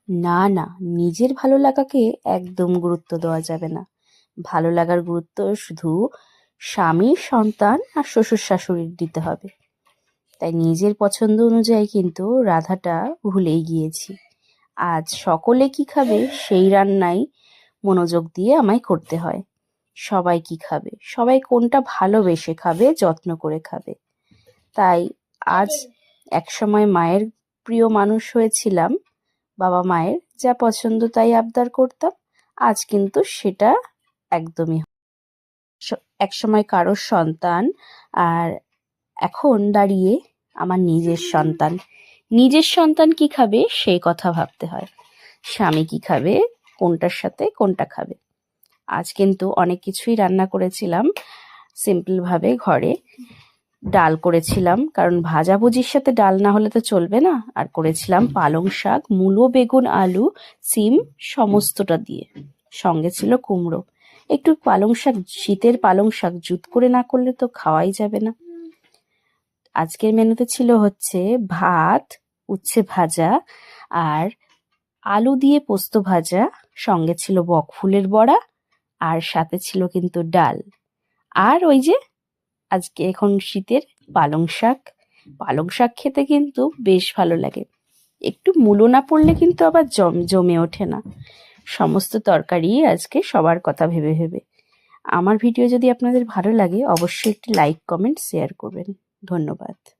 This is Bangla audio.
না না, নিজের ভালো লাগাকে একদম গুরুত্ব দেওয়া যাবে না। ভালো লাগার গুরুত্ব শুধু স্বামী, সন্তান আর শ্বশুর শাশুড়ির দিতে হবে। তাই নিজের পছন্দ অনুযায়ী কিন্তু রাধাটা ভুলেই গিয়েছি। আজ সকলে কি খাবে সেই রান্নাই মনোযোগ দিয়ে আমায় করতে হয়। সবাই কি খাবে, সবাই কোনটা ভালোবেসে খাবে, যত্ন করে খাবে। তাই আজ একসময় মায়ের প্রিয় মানুষ হয়েছিলাম, বাবা মায়ের যা পছন্দ তাই আবদার করতাম। আজ কিন্তু সেটা একদমই একসময় কারোর সন্তান, আর এখন দাঁড়িয়ে আমার নিজের সন্তান। নিজের সন্তান কি খাবে সেই কথা ভাবতে হয়। স্বামী কি খাবে, কোনটার সাথে কোনটা খাবে। আজ কিন্তু অনেক কিছুই রান্না করেছিলাম সিম্পলভাবে ঘরে। ডাল করেছিলাম, কারণ ভাজাভুজির সাথে ডাল না হলে তো চলবে না। আর করেছিলাম পালং শাক, মূলো, বেগুন, আলু, সিম সমস্তটা দিয়ে। সঙ্গে ছিল কুমড়ো। একটু পালং শাক, শীতের পালং শাক জুত করে না করলে তো খাওয়াই যাবে না। আজকের মেনুতে ছিল হচ্ছে ভাত, উচ্ছে ভাজা আর আলু দিয়ে পোস্ত ভাজা। সঙ্গে ছিল বকফুলের বড়া আর সাথে ছিল কিন্তু ডাল। আর ওই যে আজকে এখন শীতের পালং শাক। পালং শাক খেতে কিন্তু বেশ ভালো লাগে। একটু মূলো না পড়লে কিন্তু আবার জমে ওঠে না। সমস্ত তরকারি আজকে সবার কথা ভেবে ভেবে। আমার ভিডিও যদি আপনাদের ভালো লাগে অবশ্যই একটি লাইক, কমেন্ট, শেয়ার করবেন। ধন্যবাদ।